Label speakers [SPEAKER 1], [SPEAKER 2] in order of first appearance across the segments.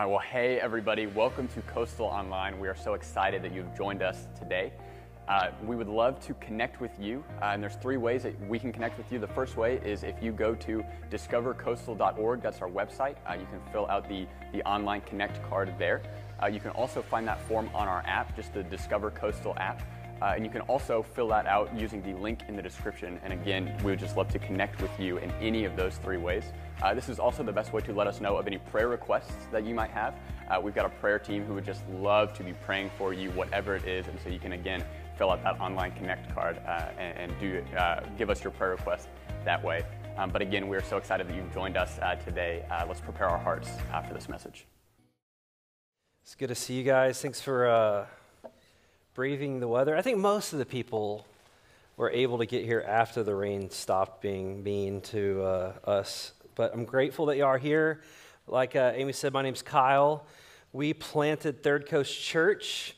[SPEAKER 1] Well, hey everybody, welcome to Coastal Online. We are so excited that you've joined us today. We would love to connect with you, and there's three ways that we can connect with you. The first way is if you go to discovercoastal.org, that's our website. You can fill out the online connect card there. You can also find that form on our app, just the Discover Coastal app. And you can also fill that out using the link in the description. And again, we would just love to connect with you in any of those three ways. This is also the best way to let us know of any prayer requests that you might have. We've got a prayer team who would just love to be praying for you, whatever it is. And so you can, again, fill out that online connect card and give us your prayer request that way. But again, we're so excited that you've joined us today. Let's prepare our hearts for this message.
[SPEAKER 2] It's good to see you guys. Thanks for braving the weather. I think most of the people were able to get here after the rain stopped being mean to us. But I'm grateful that you are here. Like Amy said, my name's Kyle. We planted Third Coast Church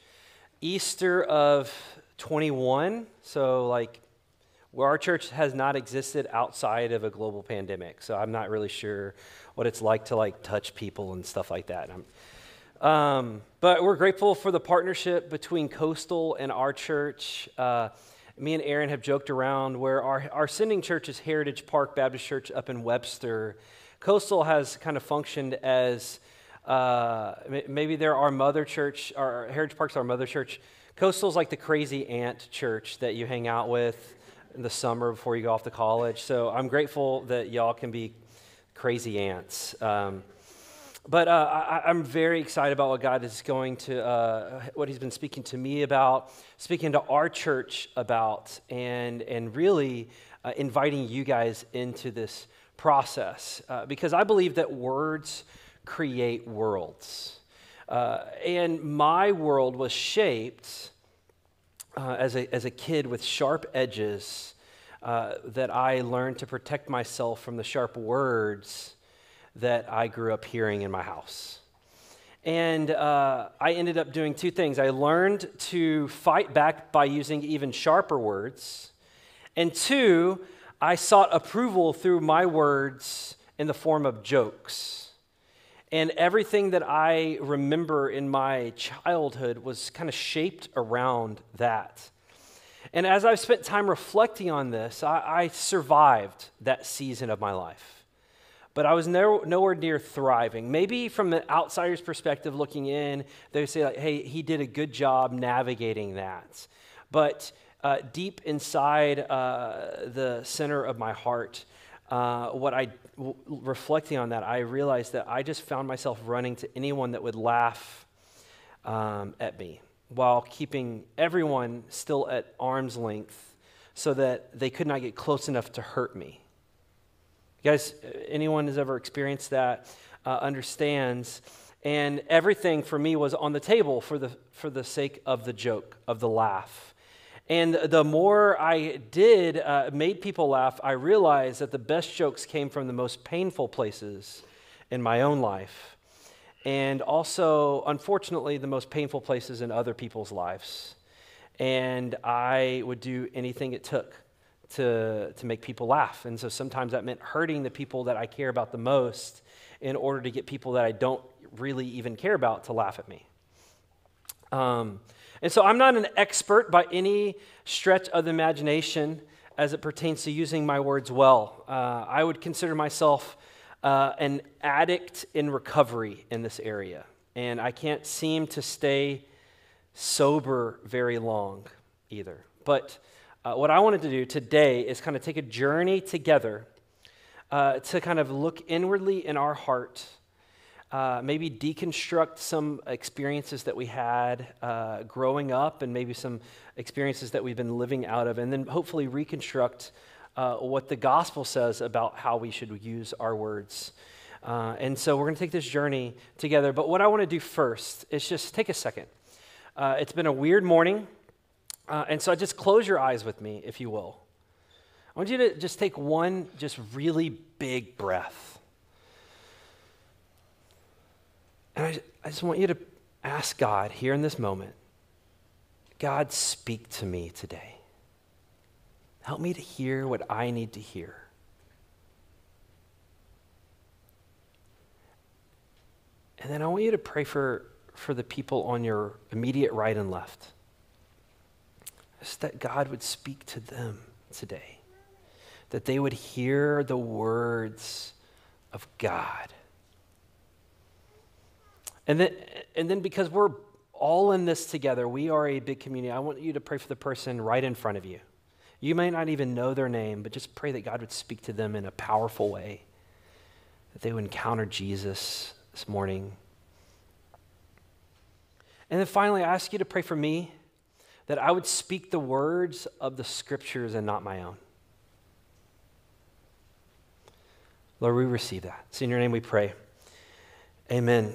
[SPEAKER 2] Easter of 21. So where our church has not existed outside of a global pandemic. So I'm not really sure what it's like to touch people and stuff like that. But we're grateful for the partnership between Coastal and our church. Me and Aaron have joked around where our sending church is Heritage Park Baptist Church up in Webster. Coastal has kind of functioned as maybe they're our mother church, our Heritage Park's our mother church. Coastal's like the crazy aunt church that you hang out with in the summer before you go off to college. So I'm grateful that y'all can be crazy aunts. But I'm very excited about what God is going to, what He's been speaking to me about, speaking to our church about, and really inviting you guys into this process. Because I believe that words create worlds. And my world was shaped as a kid with sharp edges that I learned to protect myself from the sharp words that I grew up hearing in my house. And I ended up doing two things. I learned to fight back by using even sharper words. And two, I sought approval through my words in the form of jokes. And everything that I remember in my childhood was kind of shaped around that. And as I've spent time reflecting on this, I survived that season of my life. But I was nowhere near thriving. Maybe from the outsider's perspective looking in, they would say, hey, he did a good job navigating that. But deep inside the center of my heart, reflecting on that, I realized that I just found myself running to anyone that would laugh at me while keeping everyone still at arm's length so that they could not get close enough to hurt me. You guys, anyone has ever experienced that understands. And everything for me was on the table for the sake of the joke, of the laugh. And the more I made people laugh, I realized that the best jokes came from the most painful places in my own life. And also, unfortunately, the most painful places in other people's lives. And I would do anything it took to make people laugh. And so sometimes that meant hurting the people that I care about the most in order to get people that I don't really even care about to laugh at me. And so I'm not an expert by any stretch of the imagination as it pertains to using my words well. I would consider myself an addict in recovery in this area. And I can't seem to stay sober very long either. But what I wanted to do today is kind of take a journey together to kind of look inwardly in our heart, maybe deconstruct some experiences that we had growing up and maybe some experiences that we've been living out of, and then hopefully reconstruct what the gospel says about how we should use our words. And so we're going to take this journey together. But what I want to do first is just take a second. It's been a weird morning. And so just close your eyes with me, if you will. I want you to just take one just really big breath. And I just want you to ask God here in this moment, God, speak to me today. Help me to hear what I need to hear. And then I want you to pray for the people on your immediate right and left. Just that God would speak to them today. That they would hear the words of God. And then because we're all in this together, we are a big community. I want you to pray for the person right in front of you. You may not even know their name, but just pray that God would speak to them in a powerful way. That they would encounter Jesus this morning. And then finally, I ask you to pray for me, that I would speak the words of the scriptures and not my own. Lord, we receive that. It's in your name we pray. Amen.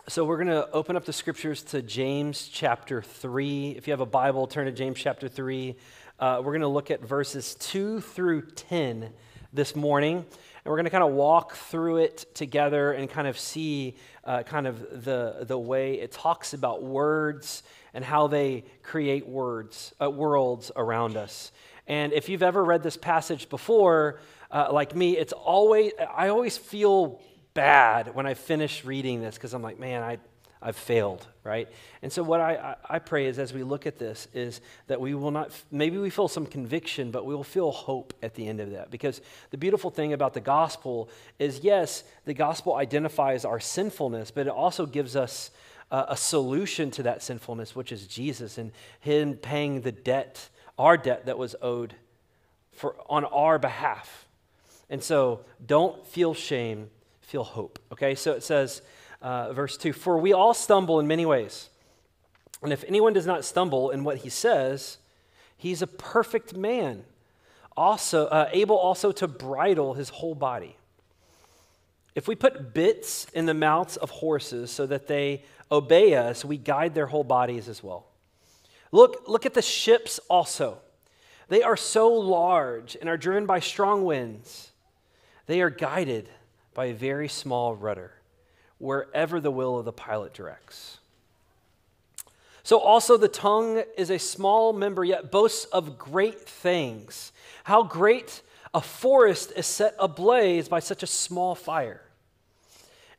[SPEAKER 2] So we're going to open up the scriptures to James chapter 3. If you have a Bible, turn to James chapter 3. We're going to look at verses 2 through 10 this morning. And we're going to kind of walk through it together and kind of see kind of the way it talks about words and how they create worlds around us. And if you've ever read this passage before, like me, I always feel bad when I finish reading this because I'm like, man, I've failed, right? And so what I pray is as we look at this is that we will not, maybe we feel some conviction, but we will feel hope at the end of that. Because the beautiful thing about the gospel is, yes, the gospel identifies our sinfulness, but it also gives us a solution to that sinfulness, which is Jesus and him paying the debt, our debt that was owed on our behalf. And so don't feel shame, feel hope. Okay, so it says, verse 2, for we all stumble in many ways. And if anyone does not stumble in what he says, he's a perfect man, also able also to bridle his whole body. If we put bits in the mouths of horses so that they obey us, we guide their whole bodies as well. Look at the ships also. They are so large and are driven by strong winds. They are guided by a very small rudder, wherever the will of the pilot directs. So also the tongue is a small member, yet boasts of great things. How great a forest is set ablaze by such a small fire.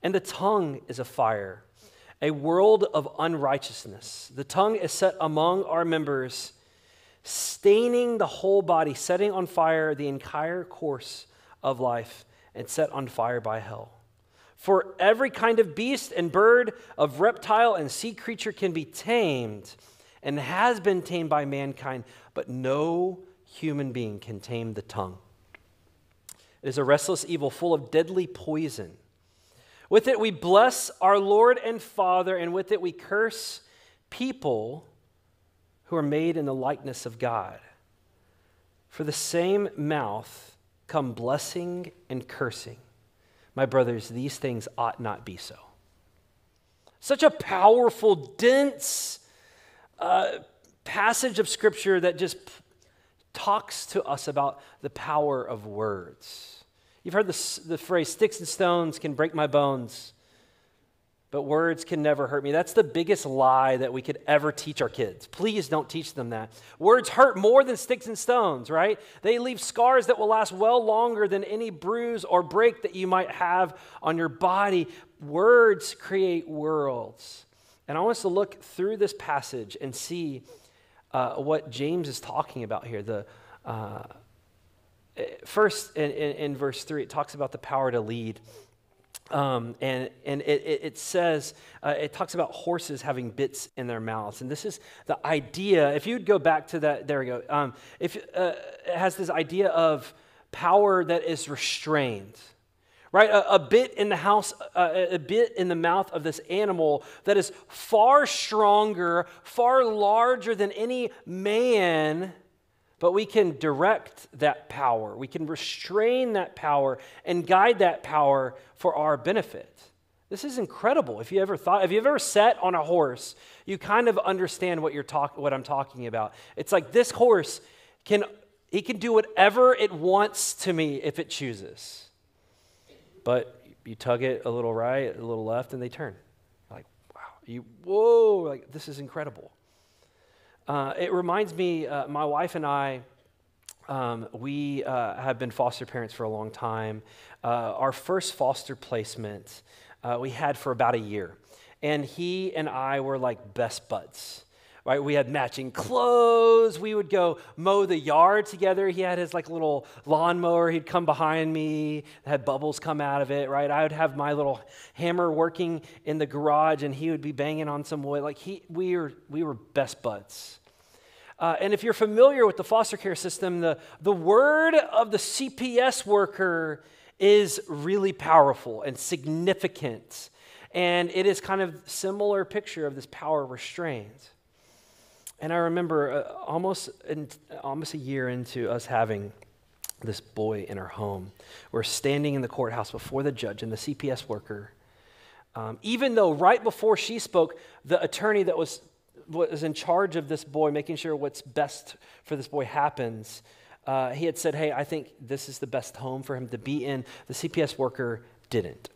[SPEAKER 2] And the tongue is a fire, a world of unrighteousness. The tongue is set among our members, staining the whole body, setting on fire the entire course of life, and set on fire by hell. For every kind of beast and bird, of reptile and sea creature can be tamed and has been tamed by mankind, but no human being can tame the tongue. It is a restless evil full of deadly poison. With it we bless our Lord and Father, and with it we curse people who are made in the likeness of God. For the same mouth come blessing and cursing. My brothers, these things ought not be so. Such a powerful, dense passage of Scripture that just talks to us about the power of words. You've heard the phrase, sticks and stones can break my bones, but words can never hurt me. That's the biggest lie that we could ever teach our kids. Please don't teach them that. Words hurt more than sticks and stones, right? They leave scars that will last well longer than any bruise or break that you might have on your body. Words create worlds. And I want us to look through this passage and see what James is talking about here. First, in verse 3, it talks about the power to lead. It says, it talks about horses having bits in their mouths. And this is the idea, if you'd go back to that, there we go. It has this idea of power that is restrained, right? A bit in the house, a bit in the mouth of this animal that is far stronger, far larger than any man. But we can direct that power. We can restrain that power and guide that power for our benefit. This is incredible. If you ever sat on a horse, you kind of understand what I'm talking about. It's like this horse can do whatever it wants to me if it chooses. But you tug it a little right, a little left, and they turn. Like, wow, like this is incredible. It reminds me, my wife and I, we have been foster parents for a long time. Our first foster placement, we had for about a year. And he and I were like best buds, right? We had matching clothes. We would go mow the yard together. He had his like little lawnmower. He'd come behind me, had bubbles come out of it, right? I would have my little hammer working in the garage, and he would be banging on some wood. Like we were best buds. And if you're familiar with the foster care system, the word of the CPS worker is really powerful and significant. And it is kind of similar picture of this power restraint. And I remember almost a year into us having this boy in our home, we're standing in the courthouse before the judge and the CPS worker. Even though right before she spoke, the attorney that was in charge of this boy, making sure what's best for this boy happens, he had said, hey, I think this is the best home for him to be in. The CPS worker didn't.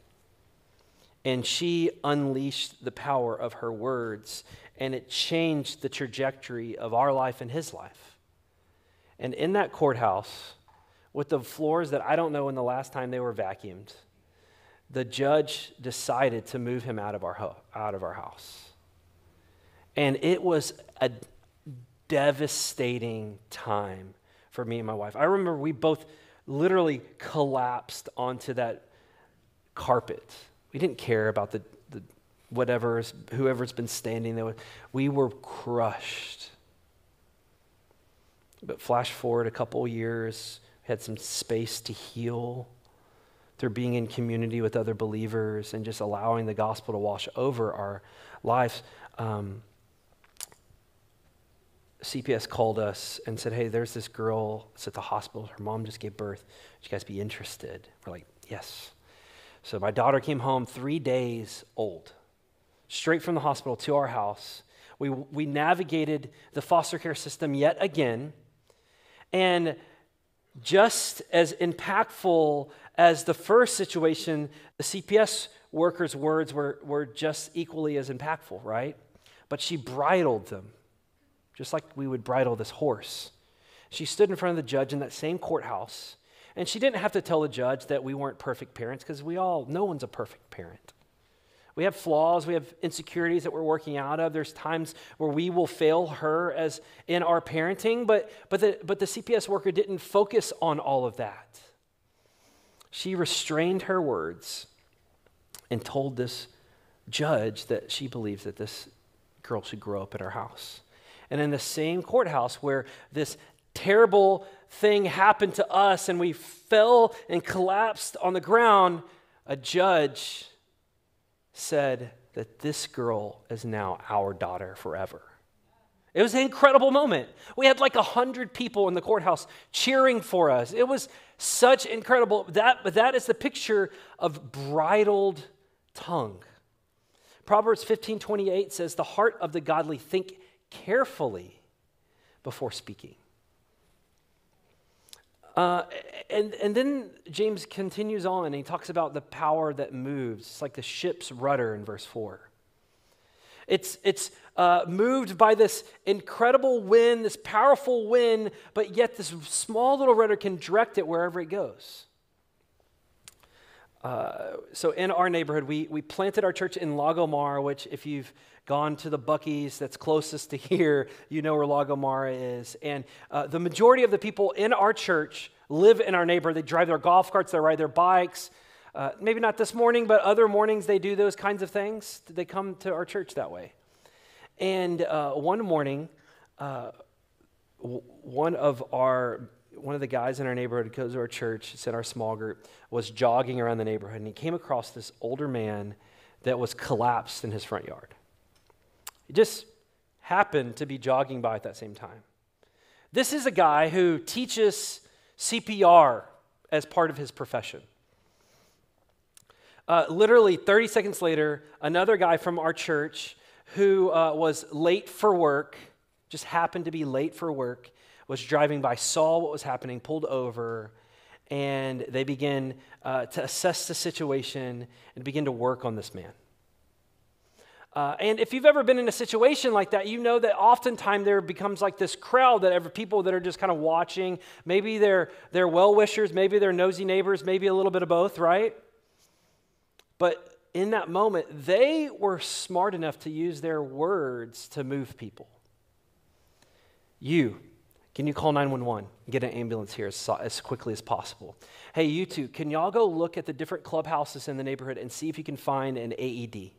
[SPEAKER 2] And she unleashed the power of her words, and it changed the trajectory of our life and his life. And in that courthouse, with the floors that I don't know when the last time they were vacuumed, the judge decided to move him out of our house. And it was a devastating time for me and my wife. I remember we both literally collapsed onto that carpet. We didn't care about the whoever's been standing there. We were crushed. But flash forward a couple years, we had some space to heal through being in community with other believers and just allowing the gospel to wash over our lives. CPS called us and said, hey, there's this girl that's at the hospital. Her mom just gave birth. Would you guys be interested? We're like, yes. So my daughter came home 3 days old, straight from the hospital to our house. We navigated the foster care system yet again. And just as impactful as the first situation, the CPS worker's words were just equally as impactful, right? But she bridled them, just like we would bridle this horse. She stood in front of the judge in that same courthouse, and she didn't have to tell the judge that we weren't perfect parents, because no one's a perfect parent. We have flaws, we have insecurities that we're working out of. There's times where we will fail her as in our parenting, but the CPS worker didn't focus on all of that. She restrained her words and told this judge that she believes that this girl should grow up at our house. And in the same courthouse where this terrible thing happened to us and we fell and collapsed on the ground, a judge said that this girl is now our daughter forever. It was an incredible moment. We had like 100 people in the courthouse cheering for us. It was such incredible. That is the picture of bridled tongue. Proverbs 15:28 says, the heart of the godly think carefully before speaking. And then James continues on and he talks about the power that moves. It's like the ship's rudder in verse 4. It's moved by this incredible wind, this powerful wind, but yet this small little rudder can direct it wherever it goes. So in our neighborhood, we planted our church in Lagomar, which if you've gone to the Buc-ee's that's closest to here, you know where Lagomar is. And the majority of the people in our church live in our neighborhood. They drive their golf carts, they ride their bikes. Maybe not this morning, but other mornings they do those kinds of things. They come to our church that way. And one morning, one of the guys in our neighborhood who goes to our church, it's in our small group, was jogging around the neighborhood, and he came across this older man that was collapsed in his front yard. He just happened to be jogging by at that same time. This is a guy who teaches CPR as part of his profession. Literally 30 seconds later, another guy from our church who was late for work, just happened to be late for work, was driving by, saw what was happening, pulled over, and they began to assess the situation and begin to work on this man. And if you've ever been in a situation like that, you know that oftentimes there becomes like this crowd that people that are just kind of watching. Maybe they're well-wishers, maybe they're nosy neighbors, maybe a little bit of both, right? But in that moment, they were smart enough to use their words to move people. Can you call 911 and get an ambulance here as quickly as possible? Hey, you two, can y'all go look at the different clubhouses in the neighborhood and see if you can find an AED?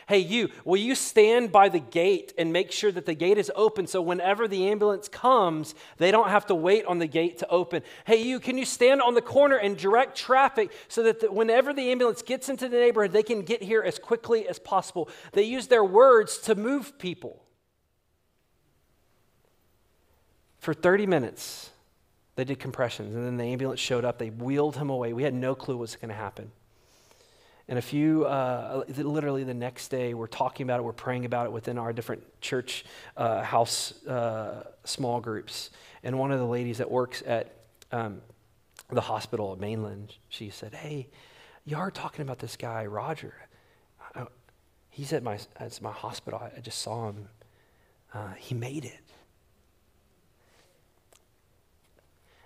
[SPEAKER 2] Hey, will you stand by the gate and make sure that the gate is open so whenever the ambulance comes, they don't have to wait on the gate to open? Hey, can you stand on the corner and direct traffic so that whenever the ambulance gets into the neighborhood, they can get here as quickly as possible? They use their words to move people. For 30 minutes, they did compressions, and then the ambulance showed up. They wheeled him away. We had no clue what was going to happen. And literally the next day, we're talking about it, we're praying about it within our different church house small groups. And one of the ladies that works at the hospital at Mainland, she said, hey, you are talking about this guy, Roger. He's at my hospital. I just saw him. He made it.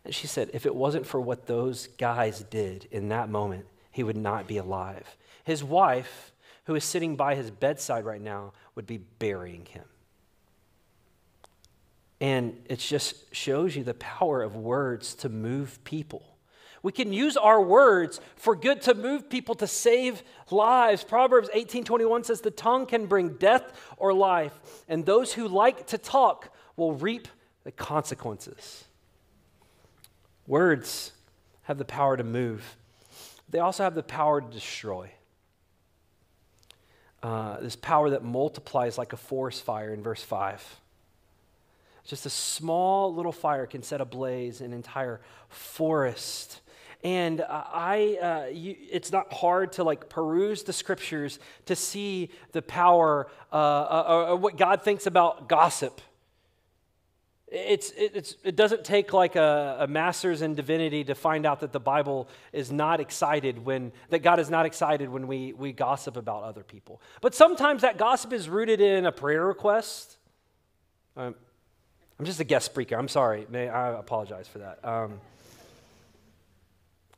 [SPEAKER 2] And she said, if it wasn't for what those guys did in that moment, he would not be alive. His wife, who is sitting by his bedside right now, would be burying him. And it just shows you the power of words to move people. We can use our words for good to move people, to save lives. Proverbs 18:21 says, the tongue can bring death or life, and those who like to talk will reap the consequences. Words have the power to move. They also have the power to destroy. This power that multiplies like a forest fire in verse 5. Just a small little fire can set ablaze an entire forest. And it's not hard to like peruse the scriptures to see the power or what God thinks about gossip. It doesn't take like a master's in divinity to find out that the Bible is not excited that God is not excited when we gossip about other people. But sometimes that gossip is rooted in a prayer request. I'm just a guest speaker. I'm sorry. I apologize for that.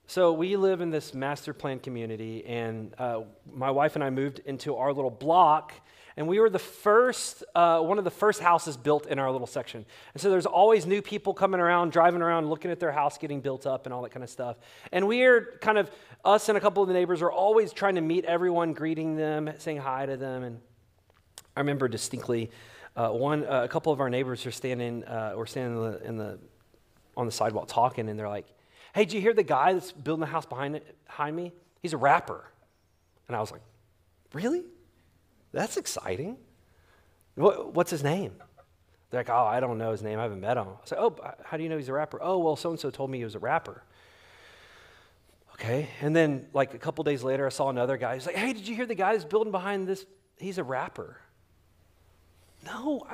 [SPEAKER 2] So we live in this master plan community, and my wife and I moved into our little block. And we were one of the first houses built in our little section. And so there's always new people coming around, driving around, looking at their house getting built up and all that kind of stuff. And us and a couple of the neighbors are always trying to meet everyone, greeting them, saying hi to them. And I remember distinctly a couple of our neighbors were standing on the sidewalk talking, and they're like, hey, did you hear the guy that's building the house behind me? He's a rapper. And I was like, really? That's exciting. What's his name? They're like, oh, I don't know his name. I haven't met him. I said, oh, how do you know he's a rapper? Oh, well, so-and-so told me he was a rapper. Okay. And then like a couple days later, I saw another guy. He's like, hey, did you hear the guy that's building behind this? He's a rapper. No,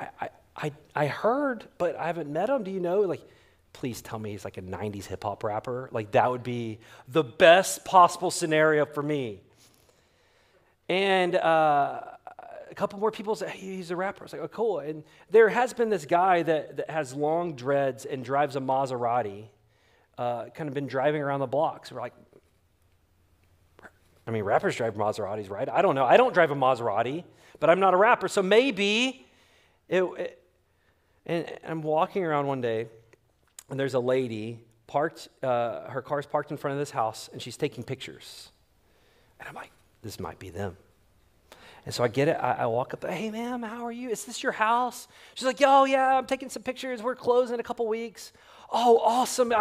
[SPEAKER 2] I heard, but I haven't met him. Do you know? Like, please tell me he's like a 90s hip hop rapper. Like that would be the best possible scenario for me. And a couple more people said, hey, he's a rapper. I was like, oh, cool. And there has been this guy that has long dreads and drives a Maserati, kind of been driving around the block. So we're like, I mean, rappers drive Maseratis, right? I don't know. I don't drive a Maserati, but I'm not a rapper. So maybe, and I'm walking around one day, and there's a lady parked, her car's parked in front of this house, and she's taking pictures. And I'm like, this might be them. And so I get it. I walk up, hey, ma'am, how are you? Is this your house? She's like, oh, yeah, I'm taking some pictures. We're closing in a couple weeks. Oh, awesome.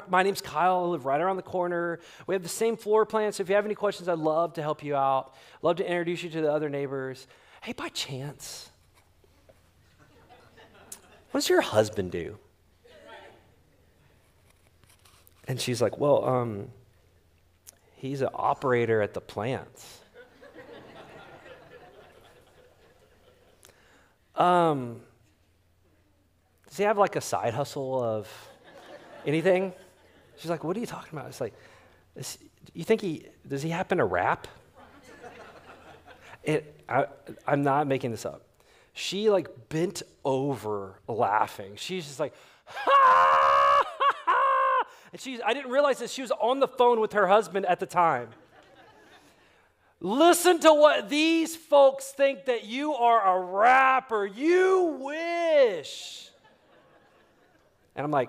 [SPEAKER 2] My name's Kyle. I live right around the corner. We have the same floor plan, so if you have any questions, I'd love to help you out. Love to introduce you to the other neighbors. Hey, by chance, what does your husband do? And she's like, well, he's an operator at the plants. Does he have like a side hustle of anything? She's like, what are you talking about? It's like, does he happen to rap? I'm not making this up. She like bent over laughing. She's just like, ha, ha, ha. And I didn't realize that she was on the phone with her husband at the time. listen to what these folks think that you are a rapper. You wish. And I'm like,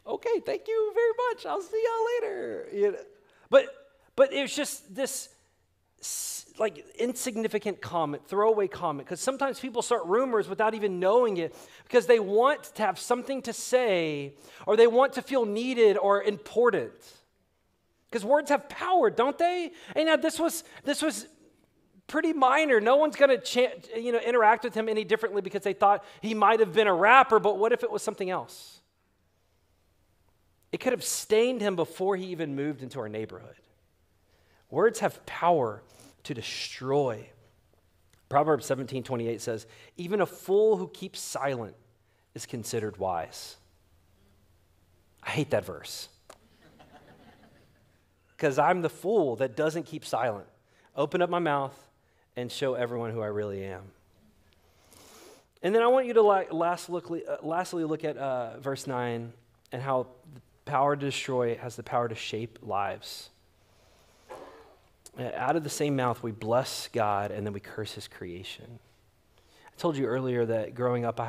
[SPEAKER 2] okay, thank you very much. I'll see y'all later. You know? But it was just this like insignificant comment, throwaway comment, because sometimes people start rumors without even knowing it because they want to have something to say or they want to feel needed or important. Because words have power, don't they? And now this was pretty minor. No one's going to interact with him any differently because they thought he might have been a rapper, but what if it was something else? It could have stained him before he even moved into our neighborhood. Words have power to destroy. Proverbs 17:28 says, even a fool who keeps silent is considered wise. I hate that verse. Because I'm the fool that doesn't keep silent. Open up my mouth and show everyone who I really am. And then I want you to lastly look at verse 9 and how the power to destroy has the power to shape lives. Out of the same mouth, we bless God and then we curse his creation. I told you earlier that growing up,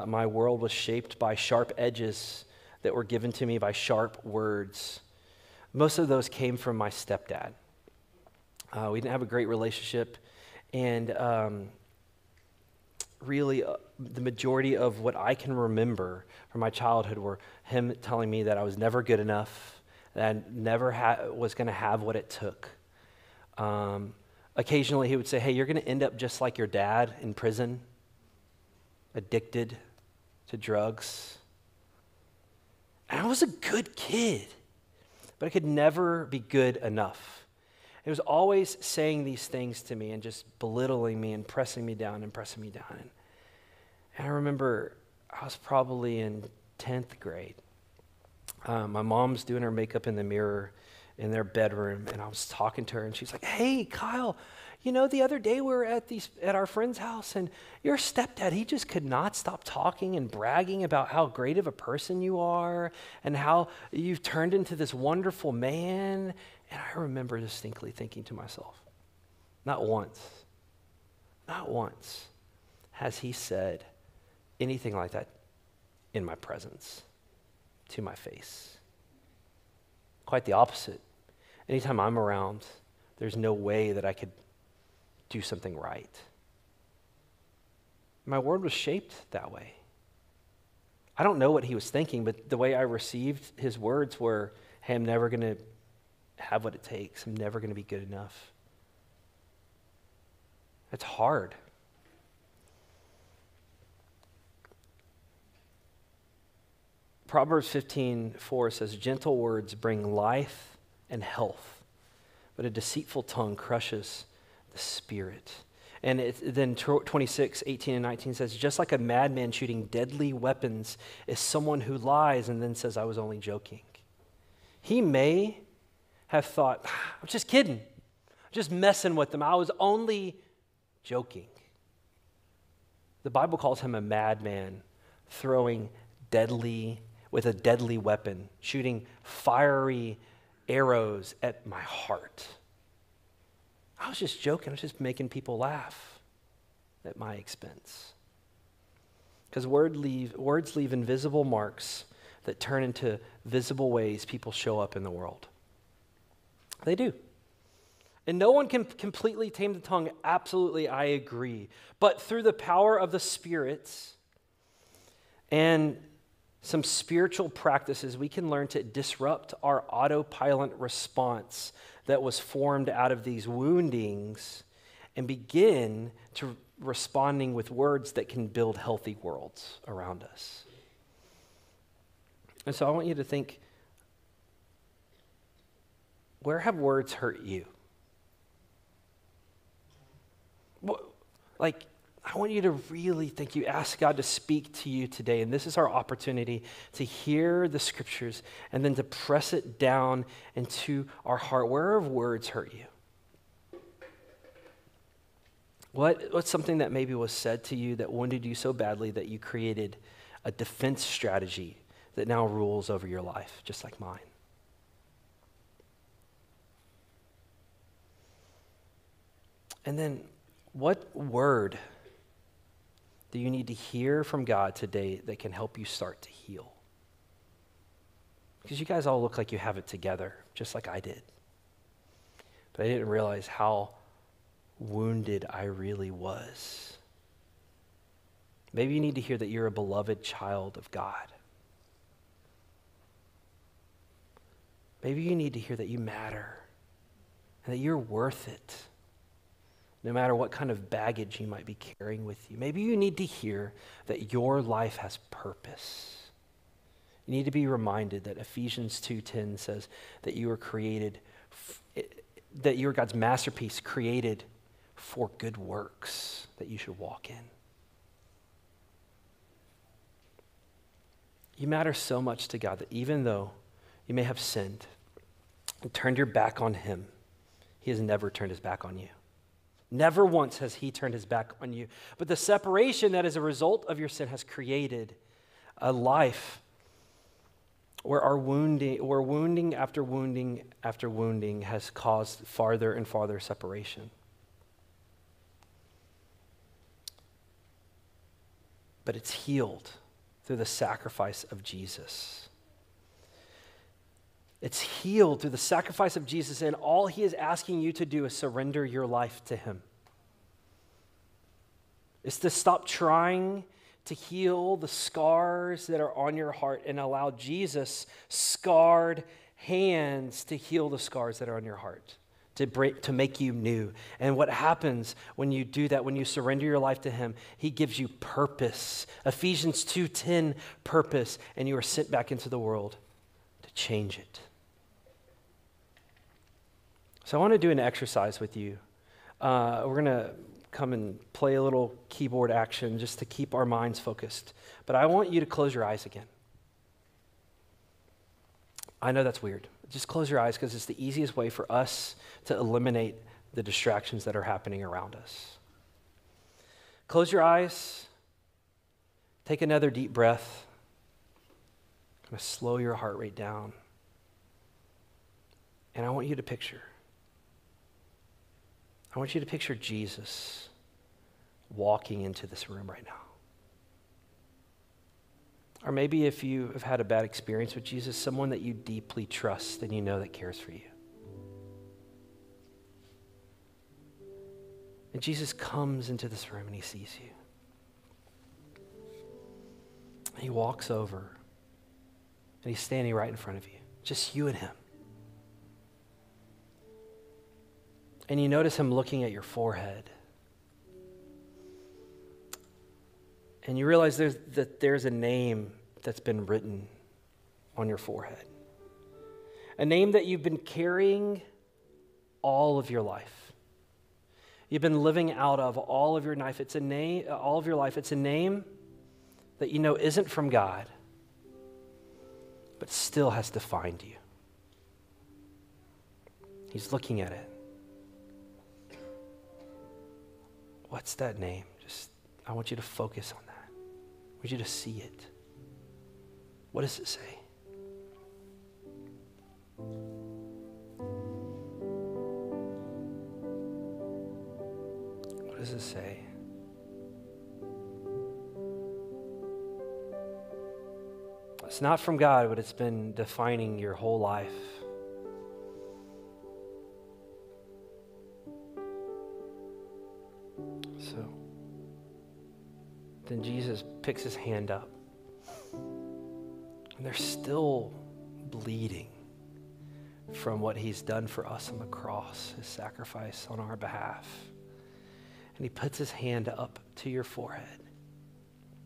[SPEAKER 2] my world was shaped by sharp edges that were given to me by sharp words. Most of those came from my stepdad. We didn't have a great relationship, and really the majority of what I can remember from my childhood were him telling me that I was never good enough, that I never was going to have what it took. Occasionally he would say, hey, you're going to end up just like your dad in prison, addicted to drugs. And I was a good kid, but I could never be good enough. He was always saying these things to me and just belittling me and pressing me down and pressing me down. And I remember I was probably in 10th grade. My mom's doing her makeup in the mirror in their bedroom, and I was talking to her, and she's like, hey, Kyle, you know, the other day we were at our friend's house, and your stepdad, he just could not stop talking and bragging about how great of a person you are and how you've turned into this wonderful man. And I remember distinctly thinking to myself, not once has he said anything like that in my presence, to my face. Quite the opposite. Anytime I'm around, there's no way that I could do something right. My world was shaped that way. I don't know what he was thinking, but the way I received his words were, hey, I'm never going to have what it takes. I'm never going to be good enough. It's hard. Proverbs 15:4 says, gentle words bring life and health, but a deceitful tongue crushes the spirit. And then 26:18 and 19 says, just like a madman shooting deadly weapons is someone who lies and then says, I was only joking. He may have thought, I'm just kidding. I'm just messing with them. I was only joking. The Bible calls him a madman, throwing with a deadly weapon, shooting fiery arrows at my heart. I was just joking. I was just making people laugh at my expense. Because words leave invisible marks that turn into visible ways people show up in the world. They do. And no one can completely tame the tongue. Absolutely, I agree. But through the power of the Spirit and some spiritual practices, we can learn to disrupt our autopilot response that was formed out of these woundings and begin to responding with words that can build healthy worlds around us. And so I want you to think, where have words hurt you? I want you to really think, you ask God to speak to you today, and this is our opportunity to hear the scriptures and then to press it down into our heart. Where have words hurt you? What's something that maybe was said to you that wounded you so badly that you created a defense strategy that now rules over your life, just like mine? And then what word do you need to hear from God today that can help you start to heal? Because you guys all look like you have it together, just like I did. But I didn't realize how wounded I really was. Maybe you need to hear that you're a beloved child of God. Maybe you need to hear that you matter and that you're worth it, no matter what kind of baggage you might be carrying with you. Maybe you need to hear that your life has purpose. You need to be reminded that Ephesians 2:10 says that you were created, that you are God's masterpiece, created for good works that you should walk in. You matter so much to God that even though you may have sinned and turned your back on him, he has never turned his back on you. Never once has he turned his back on you. But the separation that is a result of your sin has created a life where wounding after wounding after wounding has caused farther and farther separation. But it's healed through the sacrifice of Jesus. It's healed through the sacrifice of Jesus, and all he is asking you to do is surrender your life to him. It's to stop trying to heal the scars that are on your heart and allow Jesus' scarred hands to heal the scars that are on your heart, to make you new. And what happens when you do that, when you surrender your life to him, he gives you purpose. Ephesians 2:10, purpose, and you are sent back into the world to change it. So I want to do an exercise with you. We're going to come and play a little keyboard action just to keep our minds focused. But I want you to close your eyes again. I know that's weird. Just close your eyes because it's the easiest way for us to eliminate the distractions that are happening around us. Close your eyes. Take another deep breath. Kind of slow your heart rate down. And I want you to picture Jesus walking into this room right now. Or maybe if you have had a bad experience with Jesus, someone that you deeply trust and you know that cares for you. And Jesus comes into this room and he sees you. He walks over and he's standing right in front of you, just you and him. And you notice him looking at your forehead. And you realize there's a name that's been written on your forehead. A name that you've been carrying all of your life. You've been living out of all of your life. It's a name, all of your life. It's a name that you know isn't from God, but still has defined you. He's looking at it. What's that name? I want you to focus on that. I want you to see it. What does it say? What does it say? It's not from God, but it's been defining your whole life. So then Jesus picks his hand up. And they're still bleeding from what he's done for us on the cross, his sacrifice on our behalf. And he puts his hand up to your forehead.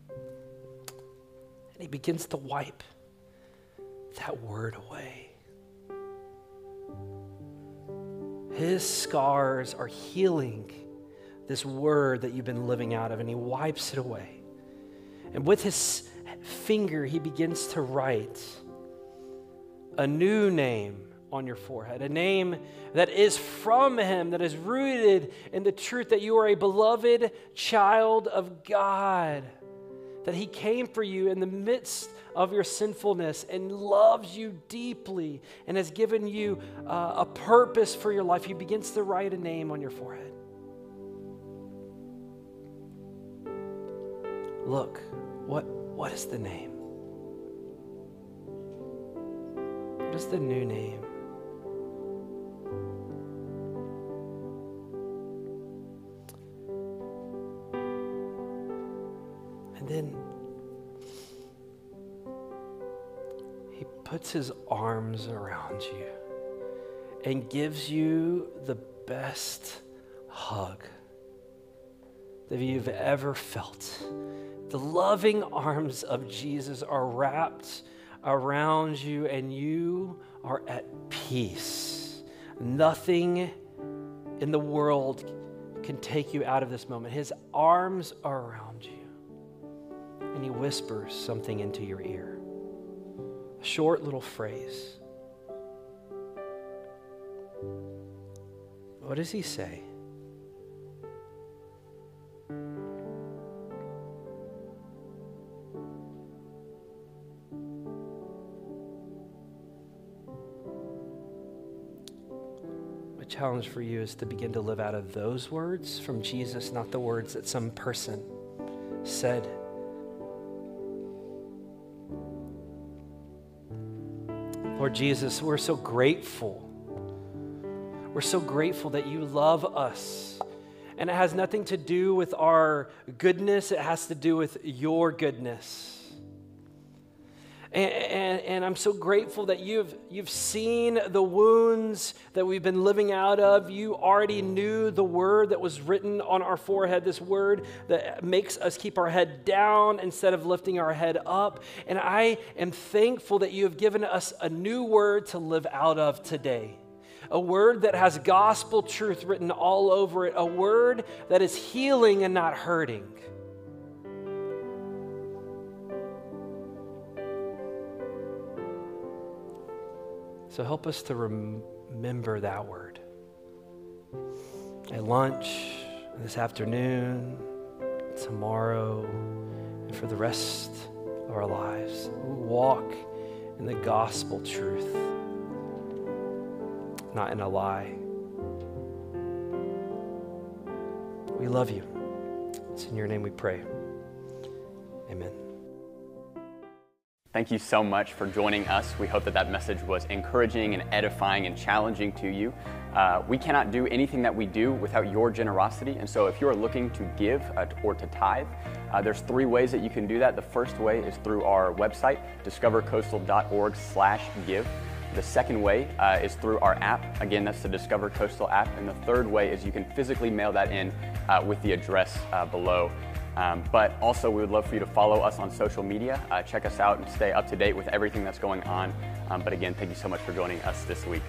[SPEAKER 2] And he begins to wipe that word away. His scars are healing this word that you've been living out of, and he wipes it away. And with his finger, he begins to write a new name on your forehead, a name that is from him, that is rooted in the truth that you are a beloved child of God, that he came for you in the midst of your sinfulness and loves you deeply and has given you a purpose for your life. He begins to write a name on your forehead. look, what is the name? What is the new name? And then he puts his arms around you and gives you the best hug that you've ever felt. The loving arms of Jesus are wrapped around you, and you are at peace. Nothing in the world can take you out of this moment. His arms are around you, and he whispers something into your ear. A short little phrase. What does he say? My challenge for you is to begin to live out of those words from Jesus, not the words that some person said. Lord Jesus, we're so grateful. We're so grateful that you love us. And it has nothing to do with our goodness. It has to do with your goodness. And I'm so grateful that you've seen the wounds that we've been living out of. You already knew the word that was written on our forehead, this word that makes us keep our head down instead of lifting our head up. And I am thankful that you have given us a new word to live out of today. A word that has gospel truth written all over it. A word that is healing and not hurting. So help us to remember that word. At lunch, this afternoon, tomorrow, and for the rest of our lives. We walk in the gospel truth, not in a lie. We love you. It's in your name we pray. Amen.
[SPEAKER 1] Thank you so much for joining us. We hope that message was encouraging and edifying and challenging to you. We cannot do anything that we do without your generosity. And so if you are looking to give or to tithe, there's 3 ways that you can do that. The first way is through our website, discovercoastal.org/give. The second way is through our app. Again, that's the Discover Coastal app. And the third way is you can physically mail that in with the address below. But also, we would love for you to follow us on social media. Check us out and stay up to date with everything that's going on. But again, thank you so much for joining us this week.